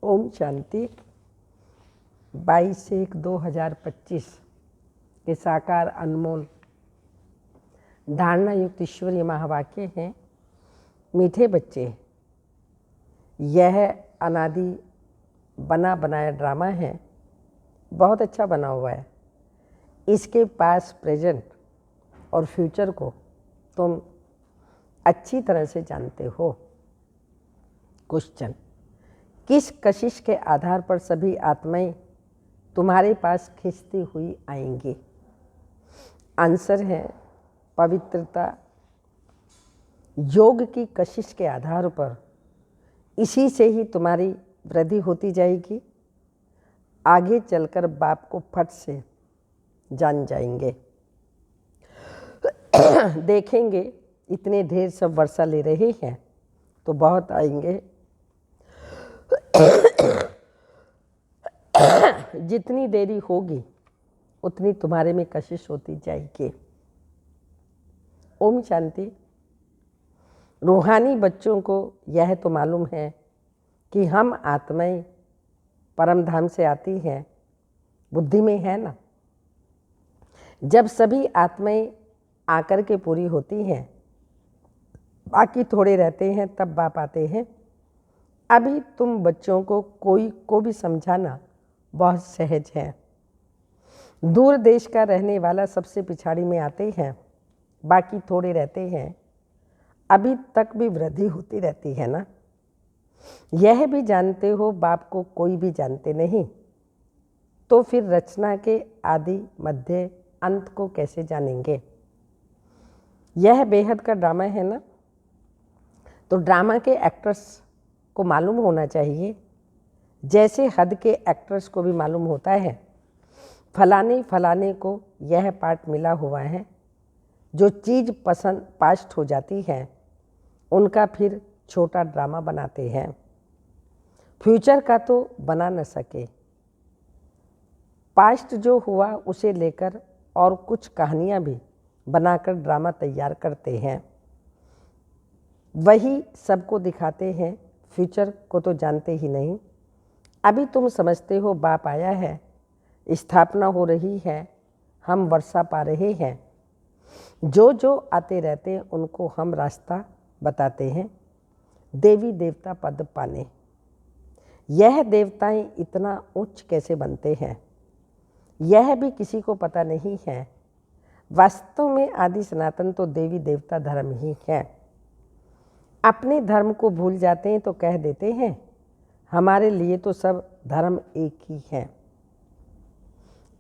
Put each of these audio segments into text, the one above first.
ओम शांति। 22/1/2025 के साकार अनमोल धारणा युक्त ईश्वरीय महावाक्य हैं। मीठे बच्चे, यह अनादि बना बनाया ड्रामा है, बहुत अच्छा बना हुआ है। इसके पास प्रेजेंट और फ्यूचर को तुम अच्छी तरह से जानते हो। क्वेश्चन: किस कशिश के आधार पर सभी आत्माएं तुम्हारे पास खिंचती हुई आएंगी? आंसर है पवित्रता। योग की कशिश के आधार पर इसी से ही तुम्हारी वृद्धि होती जाएगी। आगे चलकर बाप को फट से जान जाएंगे। देखेंगे इतने ढेर सब वर्षा ले रहे हैं तो बहुत आएंगे। जितनी देरी होगी उतनी तुम्हारे में कशिश होती जाएगी। ओम शांति। रूहानी बच्चों को यह तो मालूम है कि हम आत्माएं परम धाम से आती हैं, बुद्धि में है ना। जब सभी आत्माएं आकर के पूरी होती हैं, बाकी थोड़े रहते हैं, तब बाप आते हैं। अभी तुम बच्चों को कोई को भी समझाना बहुत सहज है। दूर देश का रहने वाला सबसे पिछाड़ी में आते हैं, बाकी थोड़े रहते हैं। अभी तक भी वृद्धि होती रहती है ना। यह भी जानते हो बाप को कोई भी जानते नहीं, तो फिर रचना के आदि मध्य अंत को कैसे जानेंगे? यह बेहद का ड्रामा है ना। तो ड्रामा के एक्टर्स को मालूम होना चाहिए, जैसे हद के एक्टर्स को भी मालूम होता है फलाने फलाने को यह पार्ट मिला हुआ है। जो चीज़ पसंद पास्ट हो जाती है उनका फिर छोटा ड्रामा बनाते हैं। फ्यूचर का तो बना न सके। पास्ट जो हुआ उसे लेकर और कुछ कहानियाँ भी बनाकर ड्रामा तैयार करते हैं, वही सबको दिखाते हैं। फ्यूचर को तो जानते ही नहीं। अभी तुम समझते हो बाप आया है, स्थापना हो रही है, हम वर्षा पा रहे हैं। जो जो आते रहते हैं उनको हम रास्ता बताते हैं देवी देवता पद पाने। यह देवताएं इतना उच्च कैसे बनते हैं, यह भी किसी को पता नहीं है। वास्तव में आदि सनातन तो देवी देवता धर्म ही है। अपने धर्म को भूल जाते हैं तो कह देते हैं हमारे लिए तो सब धर्म एक ही है।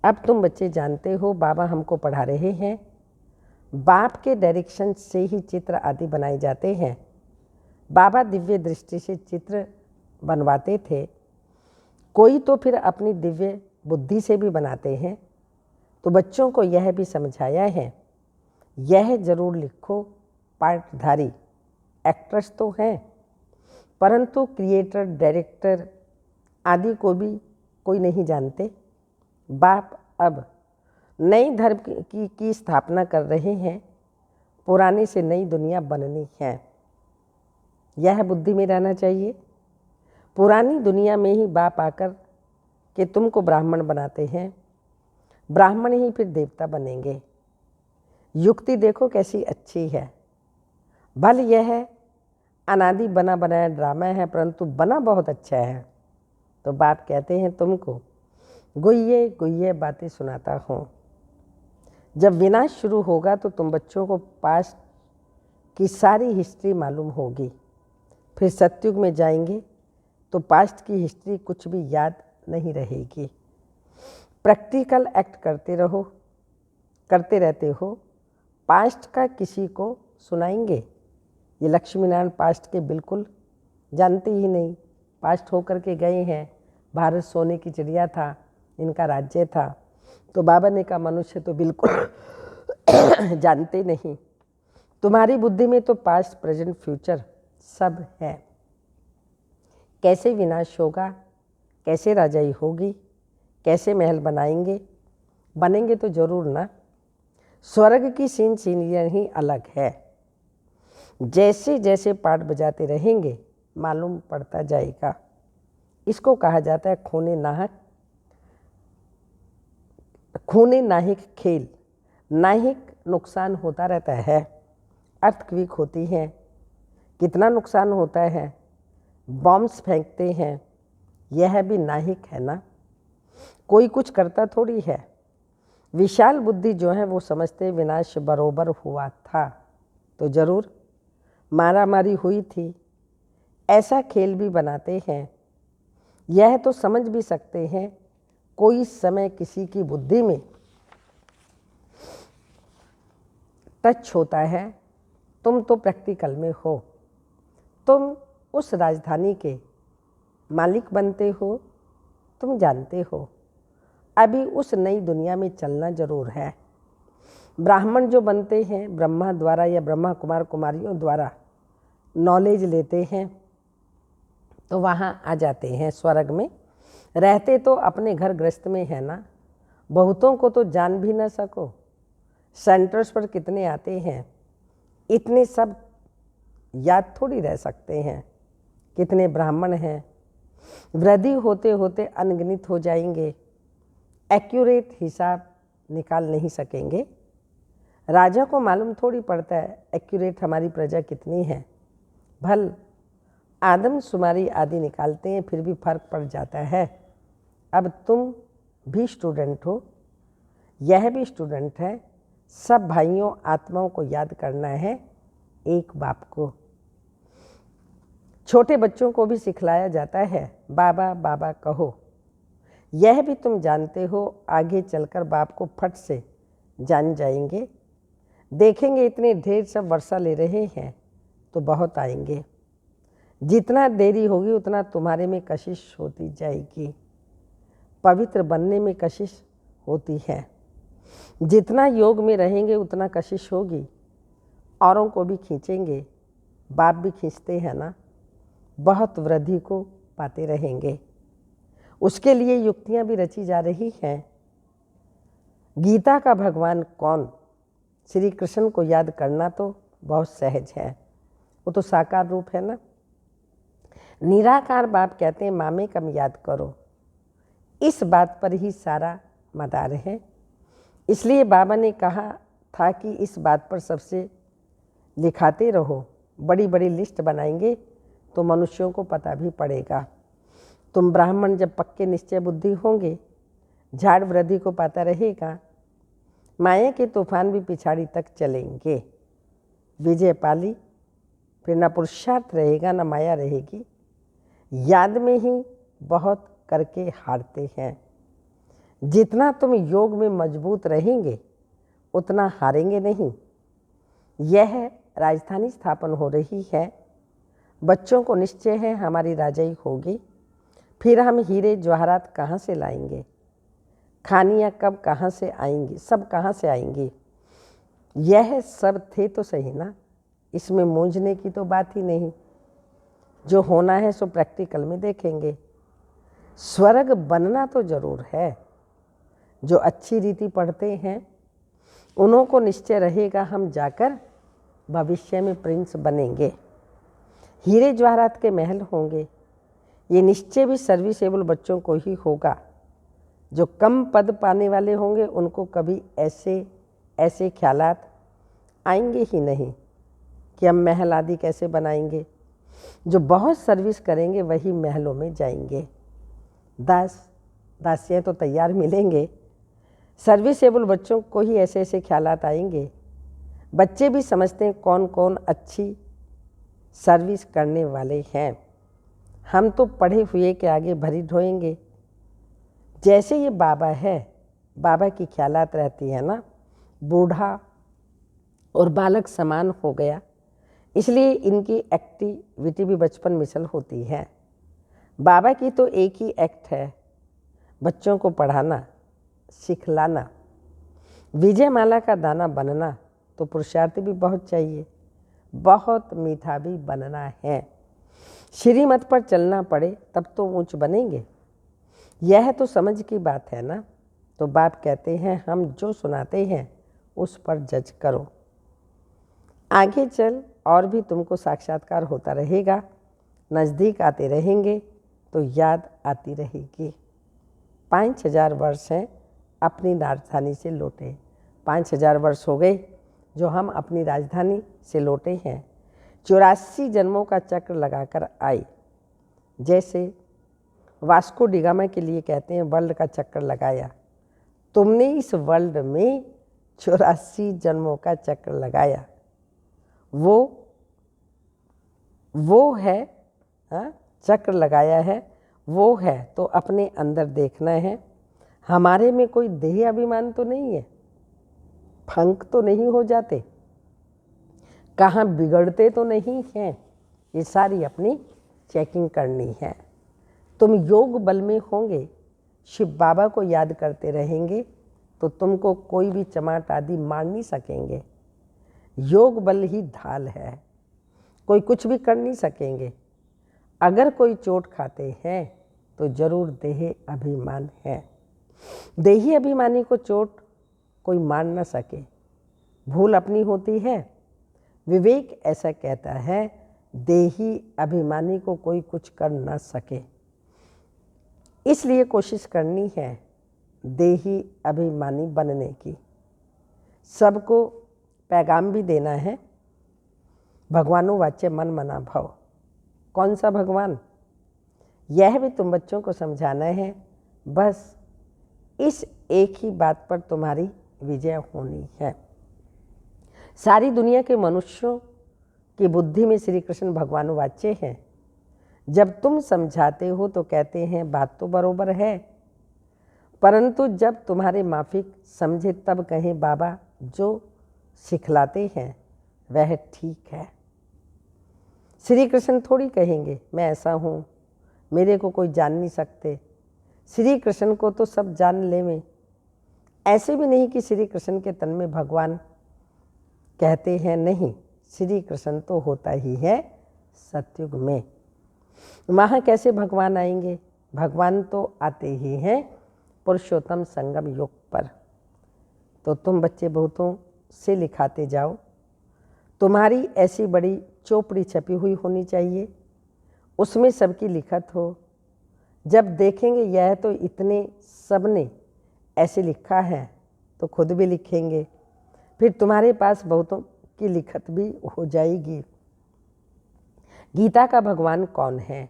अब तुम बच्चे जानते हो बाबा हमको पढ़ा रहे हैं। बाप के डायरेक्शन से ही चित्र आदि बनाए जाते हैं। बाबा दिव्य दृष्टि से चित्र बनवाते थे, कोई तो फिर अपनी दिव्य बुद्धि से भी बनाते हैं। तो बच्चों को यह भी समझाया है, यह जरूर लिखो पार्टधारी एक्ट्रेस तो हैं, परंतु क्रिएटर डायरेक्टर आदि को भी कोई नहीं जानते। बाप अब नई धर्म की स्थापना कर रहे हैं। पुराने से नई दुनिया बननी है, यह बुद्धि में रहना चाहिए। पुरानी दुनिया में ही बाप आकर के तुमको ब्राह्मण बनाते हैं, ब्राह्मण ही फिर देवता बनेंगे। युक्ति देखो कैसी अच्छी है। भले यह अनादि बना बनाया ड्रामा है, परंतु बना बहुत अच्छा है। तो बाप कहते हैं तुमको गुइये गुइये बातें सुनाता हूँ। जब विनाश शुरू होगा तो तुम बच्चों को पास्ट की सारी हिस्ट्री मालूम होगी। फिर सतयुग में जाएंगे तो पास्ट की हिस्ट्री कुछ भी याद नहीं रहेगी। प्रैक्टिकल एक्ट करते रहो, करते रहते हो। पास्ट का किसी को सुनाएंगे? ये लक्ष्मी नारायण पास्ट के बिल्कुल जानते ही नहीं। पास्ट होकर के गए हैं, भारत सोने की चिड़िया था, इनका राज्य था। तो बाबा ने कहा मनुष्य तो बिल्कुल जानते नहीं। तुम्हारी बुद्धि में तो पास्ट प्रेजेंट फ्यूचर सब है। कैसे विनाश होगा, कैसे राजाई होगी, कैसे महल बनाएंगे, बनेंगे तो जरूर ना। स्वर्ग की सीनियर ही अलग है। जैसे जैसे पाठ बजाते रहेंगे मालूम पड़ता जाएगा। इसको कहा जाता है खूने नाहिक खेल। नाहिक नुकसान होता रहता है, अर्थक्वेक होती हैं, कितना नुकसान होता है, बॉम्ब्स फेंकते हैं, यह भी नाहिक है ना। कोई कुछ करता थोड़ी है। विशाल बुद्धि जो है वो समझते विनाश बरोबर हुआ था तो जरूर मारामारी हुई थी, ऐसा खेल भी बनाते हैं। यह तो समझ भी सकते हैं कोई समय किसी की बुद्धि में टच होता है। तुम तो प्रैक्टिकल में हो, तुम उस राजधानी के मालिक बनते हो, तुम जानते हो अभी उस नई दुनिया में चलना जरूर है। ब्राह्मण जो बनते हैं ब्रह्मा द्वारा या ब्रह्मा कुमार कुमारियों द्वारा नॉलेज लेते हैं तो वहाँ आ जाते हैं स्वर्ग में। रहते तो अपने घर गृहस्थ में है ना, बहुतों को तो जान भी न सको। सेंटर्स पर कितने आते हैं, इतने सब याद थोड़ी रह सकते हैं। कितने ब्राह्मण हैं, वृद्धि होते होते अनगिनत हो जाएंगे, एक्यूरेट हिसाब निकाल नहीं सकेंगे। राजा को मालूम थोड़ी पड़ता है एक्यूरेट हमारी प्रजा कितनी है। भल आदमशुमारी आदि निकालते हैं फिर भी फर्क पड़ जाता है। अब तुम भी स्टूडेंट हो, यह भी स्टूडेंट है, सब भाइयों आत्माओं को याद करना है एक बाप को। छोटे बच्चों को भी सिखलाया जाता है बाबा बाबा कहो। यह भी तुम जानते हो आगे चलकर बाप को फट से जान जाएंगे। देखेंगे इतने ढेर सब वर्षा ले रहे हैं तो बहुत आएंगे। जितना देरी होगी उतना तुम्हारे में कशिश होती जाएगी। पवित्र बनने में कशिश होती है। जितना योग में रहेंगे उतना कशिश होगी। औरों को भी खींचेंगे, बाप भी खींचते हैं ना। बहुत वृद्धि को पाते रहेंगे, उसके लिए युक्तियां भी रची जा रही हैं। गीता का भगवान कौन, श्री कृष्ण को याद करना तो बहुत सहज है, वो तो साकार रूप है ना। निराकार बाप कहते हैं मामे कम याद करो। इस बात पर ही सारा मदार है। इसलिए बाबा ने कहा था कि इस बात पर सबसे लिखाते रहो। बड़ी बड़ी लिस्ट बनाएंगे तो मनुष्यों को पता भी पड़ेगा। तुम ब्राह्मण जब पक्के निश्चय बुद्धि होंगे, झाड़ वृद्धि को पाता रहेगा, माया के तूफान भी पिछाड़ी तक चलेंगे। विजय पाली, फिर ना पुरुषार्थ रहेगा ना माया रहेगी। याद में ही बहुत करके हारते हैं। जितना तुम योग में मजबूत रहेंगे उतना हारेंगे नहीं। यह राजधानी स्थापन हो रही है। बच्चों को निश्चय है हमारी राजाई होगी। फिर हम हीरे जवाहरात कहाँ से लाएंगे, खानियाँ कब कहाँ से आएंगी, सब कहाँ से आएंगी। यह सब थे तो सही ना, इसमें मूंझने की तो बात ही नहीं। जो होना है सो प्रैक्टिकल में देखेंगे। स्वर्ग बनना तो जरूर है। जो अच्छी रीति पढ़ते हैं उन्हों को निश्चय रहेगा हम जाकर भविष्य में प्रिंस बनेंगे, हीरे जवाहरात के महल होंगे। ये निश्चय भी सर्विसेबल बच्चों को ही होगा। जो कम पद पाने वाले होंगे उनको कभी ऐसे ख्यालात आएंगे ही नहीं कि हम महल आदि कैसे बनाएंगे। जो बहुत सर्विस करेंगे वही महलों में जाएंगे। दासियाँ तो तैयार मिलेंगे। सर्विसेबल बच्चों को ही ऐसे ख्यालात आएंगे। बच्चे भी समझते हैं कौन कौन अच्छी सर्विस करने वाले हैं। हम तो पढ़े हुए के आगे भरी ढोएंगे। जैसे ये बाबा है, बाबा की ख्यालात रहती है ना, बूढ़ा और बालक समान हो गया, इसलिए इनकी एक्टिविटी भी बचपन मिसल होती है। बाबा की तो एक ही एक्ट है, बच्चों को पढ़ाना सिखलाना। विजयमाला का दाना बनना तो पुरुषार्थ भी बहुत चाहिए, बहुत मीठा भी बनना है। श्रीमत पर चलना पड़े तब तो ऊंच बनेंगे। यह तो समझ की बात है ना। तो बाप कहते हैं हम जो सुनाते हैं उस पर जज करो। आगे चल और भी तुमको साक्षात्कार होता रहेगा, नज़दीक आते रहेंगे, तो याद आती रहेगी। 5000 वर्ष हैं अपनी राजधानी से लौटे। 5000 वर्ष हो गए जो हम अपनी राजधानी से लौटे हैं। 84 जन्मों का चक्र लगाकर आए। जैसे वास्को डिगामा के लिए कहते हैं वर्ल्ड का चक्कर लगाया, तुमने इस वर्ल्ड में 84 जन्मों का चक्र लगाया। वो है, चक्र लगाया है, वो है तो अपने अंदर देखना है। हमारे में कोई देह अभिमान तो नहीं है, फंक तो नहीं हो जाते, कहाँ बिगड़ते तो नहीं हैं। ये सारी अपनी चेकिंग करनी है। तुम योग बल में होंगे, शिव बाबा को याद करते रहेंगे तो तुमको कोई भी चमाट आदि मार नहीं सकेंगे। योग बल ही ढाल है, कोई कुछ भी कर नहीं सकेंगे। अगर कोई चोट खाते हैं तो जरूर देह अभिमान है। देही अभिमानी को चोट कोई मार न सके, भूल अपनी होती है। विवेक ऐसा कहता है, देही अभिमानी को कोई कुछ कर न सके। इसलिए कोशिश करनी है देही अभिमानी बनने की। सबको पैगाम भी देना है। भगवानो वाच्य मन मना भव। कौन सा भगवान? यह भी तुम बच्चों को समझाना है। बस इस एक ही बात पर तुम्हारी विजय होनी है। सारी दुनिया के मनुष्यों की बुद्धि में श्री कृष्ण भगवान वाच्य हैं। जब तुम समझाते हो तो कहते हैं बात तो बरोबर है, परंतु जब तुम्हारे माफिक समझे तब कहें बाबा जो सिखलाते हैं वह ठीक है। श्री कृष्ण थोड़ी कहेंगे मैं ऐसा हूँ, मेरे को कोई जान नहीं सकते। श्री कृष्ण को तो सब जान लेवें। ऐसे भी नहीं कि श्री कृष्ण के तन में भगवान कहते हैं, नहीं, श्री कृष्ण तो होता ही है सतयुग में। वहाँ कैसे भगवान आएंगे? भगवान तो आते ही हैं पुरुषोत्तम संगम युग पर। तो तुम बच्चे बहुतों से लिखाते जाओ। तुम्हारी ऐसी बड़ी चौपड़ी छपी हुई होनी चाहिए, उसमें सबकी लिखत हो। जब देखेंगे यह तो इतने सब ने ऐसे लिखा है तो खुद भी लिखेंगे, फिर तुम्हारे पास बहुतों की लिखत भी हो जाएगी। गीता का भगवान कौन है?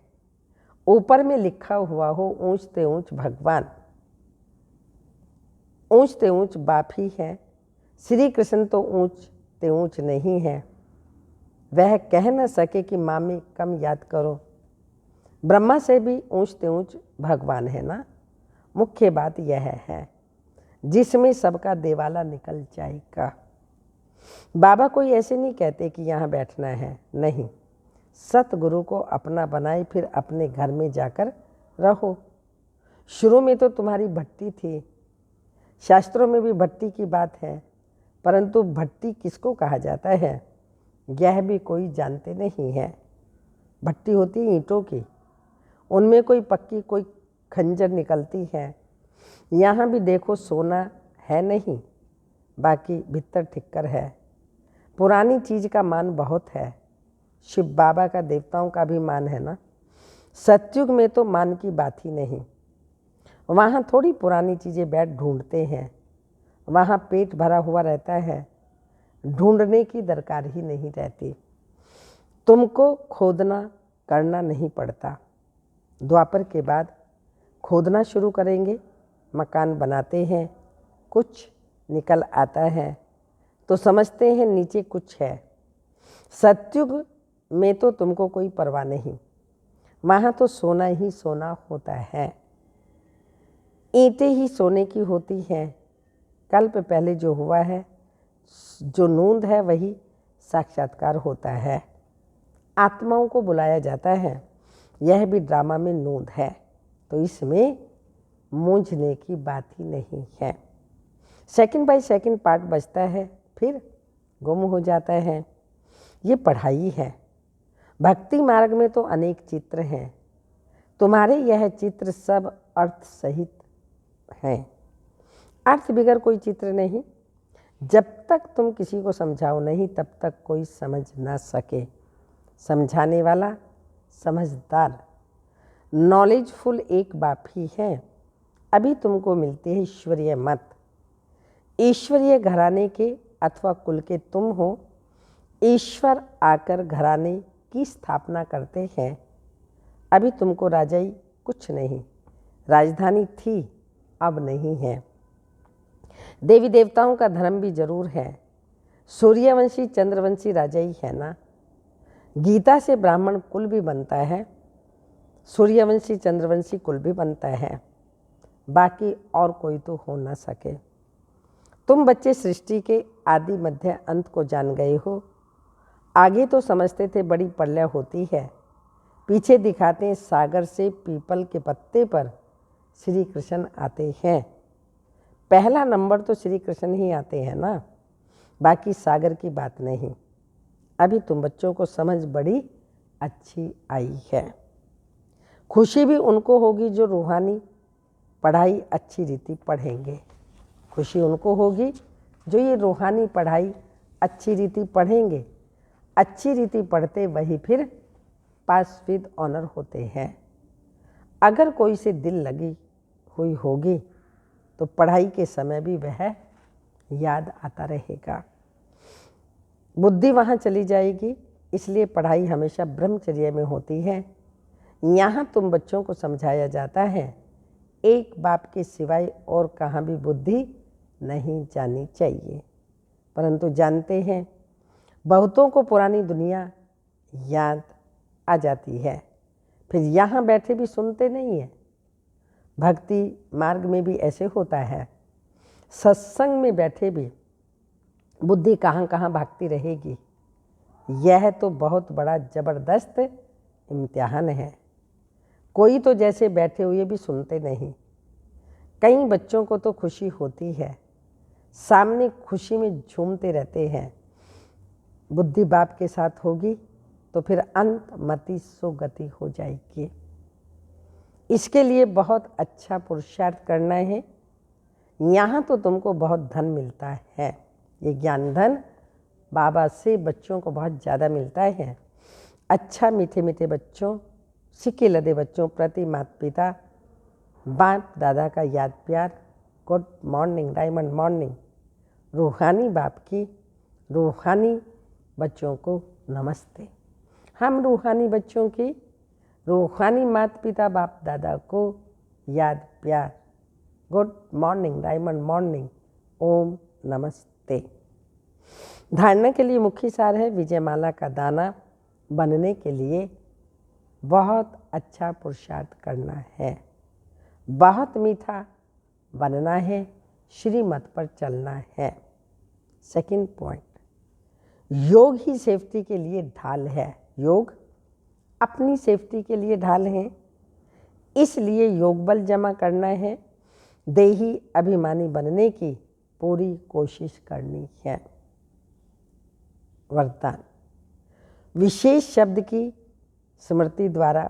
ऊपर में लिखा हुआ हो ऊंच ते ऊंच भगवान, ऊंच ते ऊंच बाप ही है। श्री कृष्ण तो ऊंच ते ऊंच नहीं है। वह कह न सके कि माँ में कम याद करो। ब्रह्मा से भी ऊंच ते ऊंच भगवान है ना। मुख्य बात यह है जिसमें सबका देवाला निकल जाएगा। बाबा कोई ऐसे नहीं कहते कि यहाँ बैठना है, नहीं। सतगुरु को अपना बनाए, फिर अपने घर में जाकर रहो। शुरू में तो तुम्हारी भट्टी थी, शास्त्रों में भी भट्टी की बात है, परंतु भट्टी किसको कहा जाता है यह भी कोई जानते नहीं है। भट्टी होती है ईंटों की, उनमें कोई पक्की कोई खंजर निकलती है। यहाँ भी देखो सोना है नहीं, बाकी भीतर ठिक्कर है। पुरानी चीज़ का मान बहुत है। शिव बाबा का देवताओं का भी मान है ना। सतयुग में तो मान की बात ही नहीं। वहाँ थोड़ी पुरानी चीज़ें बैठ ढूंढते हैं, वहाँ पेट भरा हुआ रहता है, ढूंढने की दरकार ही नहीं रहती। तुमको खोदना करना नहीं पड़ता। द्वापर के बाद खोदना शुरू करेंगे, मकान बनाते हैं, कुछ निकल आता है तो समझते हैं नीचे कुछ है। सतयुग में तो तुमको कोई परवाह नहीं, वहाँ तो सोना ही सोना होता है। ईंटें ही सोने की होती हैं। कल्प पहले जो हुआ है, जो नूंद है वही साक्षात्कार होता है। आत्माओं को बुलाया जाता है, यह भी ड्रामा में नूंद है, तो इसमें मूंझने की बात ही नहीं है। सेकंड बाय सेकंड पार्ट बचता है, फिर गुम हो जाता है। ये पढ़ाई है। भक्ति मार्ग में तो अनेक चित्र हैं, तुम्हारे यह चित्र सब अर्थ सहित हैं। अर्थ बिगर कोई चित्र नहीं। जब तक तुम किसी को समझाओ नहीं तब तक कोई समझ ना सके। समझाने वाला समझदार नॉलेजफुल एक बाप ही है। अभी तुमको मिलती है ईश्वरीय मत। ईश्वरीय घराने के अथवा कुल के तुम हो। ईश्वर आकर घराने की स्थापना करते हैं। अभी तुमको राजाई कुछ नहीं, राजधानी थी, अब नहीं है। देवी देवताओं का धर्म भी जरूर है। सूर्यवंशी चंद्रवंशी राजाई है ना। गीता से ब्राह्मण कुल भी बनता है, सूर्यवंशी चंद्रवंशी कुल भी बनता है, बाकी और कोई तो हो ना सके। तुम बच्चे सृष्टि के आदि मध्य अंत को जान गए हो। आगे तो समझते थे बड़ी प्रलय होती है, पीछे दिखाते हैं सागर से पीपल के पत्ते पर श्री कृष्ण आते हैं। पहला नंबर तो श्री कृष्ण ही आते हैं ना, बाकी सागर की बात नहीं। अभी तुम बच्चों को समझ बड़ी अच्छी आई है। खुशी भी उनको होगी जो रूहानी पढ़ाई अच्छी रीति पढ़ेंगे। खुशी उनको होगी जो ये रूहानी पढ़ाई अच्छी रीति पढ़ेंगे। अच्छी रीति पढ़ते वही फिर पास विद ऑनर होते हैं। अगर कोई से दिल लगी हुई होगी तो पढ़ाई के समय भी वह याद आता रहेगा। बुद्धि वहाँ चली जाएगी, इसलिए पढ़ाई हमेशा ब्रह्मचर्य में होती है। यहाँ तुम बच्चों को समझाया जाता है एक बाप के सिवाय और कहाँ भी बुद्धि नहीं जानी चाहिए, परंतु जानते हैं बहुतों को पुरानी दुनिया याद आ जाती है, फिर यहाँ बैठे भी सुनते नहीं हैं। भक्ति मार्ग में भी ऐसे होता है, सत्संग में बैठे भी बुद्धि कहाँ कहाँ भागती रहेगी। यह तो बहुत बड़ा जबरदस्त इम्तिहान है। कोई तो जैसे बैठे हुए भी सुनते नहीं। कई बच्चों को तो खुशी होती है, सामने खुशी में झूमते रहते हैं। बुद्धि बाप के साथ होगी तो फिर अंत मति सुगति हो जाएगी। इसके लिए बहुत अच्छा पुरुषार्थ करना है। यहाँ तो तुमको बहुत धन मिलता है। ये ज्ञान धन बाबा से बच्चों को बहुत ज़्यादा मिलता है। अच्छा मीठे मीठे बच्चों, सिक्के लदे बच्चों प्रति माता पिता बाप दादा का याद प्यार। Good morning, diamond morning. रूहानी बाप की रूहानी बच्चों को नमस्ते। हम रूहानी बच्चों की रूहानी माता पिता बाप दादा को याद प्यार। गुड मॉर्निंग, डायमंड मॉर्निंग, ओम नमस्ते। धारणा के लिए मुख्य सार है विजयमाला का दाना बनने के लिए बहुत अच्छा पुरुषार्थ करना है, बहुत मीठा बनना है, श्रीमत पर चलना है। सेकंड पॉइंट, योग ही सेफ्टी के लिए ढाल है। योग अपनी सेफ्टी के लिए ढाल है, इसलिए योग बल जमा करना है। देही अभिमानी बनने की पूरी कोशिश करनी है। वरदान, विशेष शब्द की स्मृति द्वारा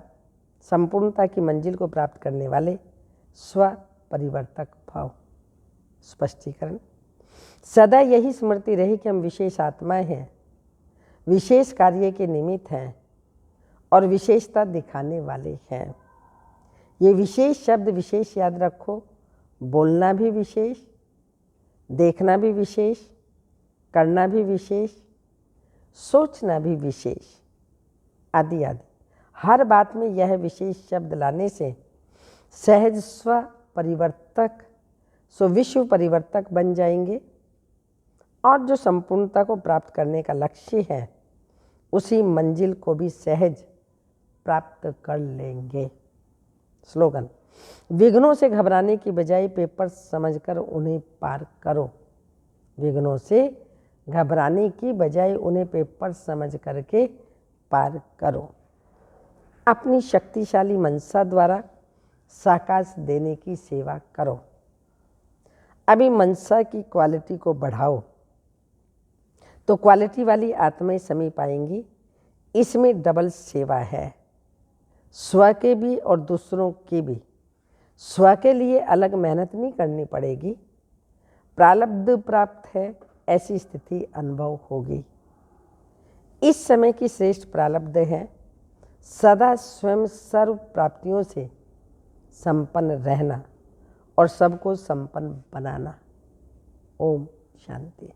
संपूर्णता की मंजिल को प्राप्त करने वाले स्व परिवर्तक भाव। स्पष्टीकरण, सदा यही स्मृति रही कि हम विशेष आत्माएं हैं, विशेष कार्य के निमित्त हैं और विशेषता दिखाने वाले हैं। ये विशेष शब्द विशेष याद रखो। बोलना भी विशेष, देखना भी विशेष, करना भी विशेष, सोचना भी विशेष, आदि आदि। हर बात में यह विशेष शब्द लाने से सहज स्व परिवर्तक विश्व परिवर्तक बन जाएंगे और जो संपूर्णता को प्राप्त करने का लक्ष्य है उसी मंजिल को भी सहज प्राप्त कर लेंगे। स्लोगन, विघ्नों से घबराने की बजाय पेपर समझकर उन्हें पार करो। विघ्नों से घबराने की बजाय उन्हें पेपर समझ करके पार करो। अपनी शक्तिशाली मनसा द्वारा साकाश देने की सेवा करो। अभी मनसा की क्वालिटी को बढ़ाओ तो क्वालिटी वाली आत्माएं समीप आएंगी। इसमें डबल सेवा है, स्व के भी और दूसरों की भी। स्व के लिए अलग मेहनत नहीं करनी पड़ेगी, प्रारब्ध प्राप्त है ऐसी स्थिति अनुभव होगी। इस समय की श्रेष्ठ प्रारब्ध है, सदा स्वयं सर्व प्राप्तियों से संपन्न रहना और सबको संपन्न बनाना। ओम शांति।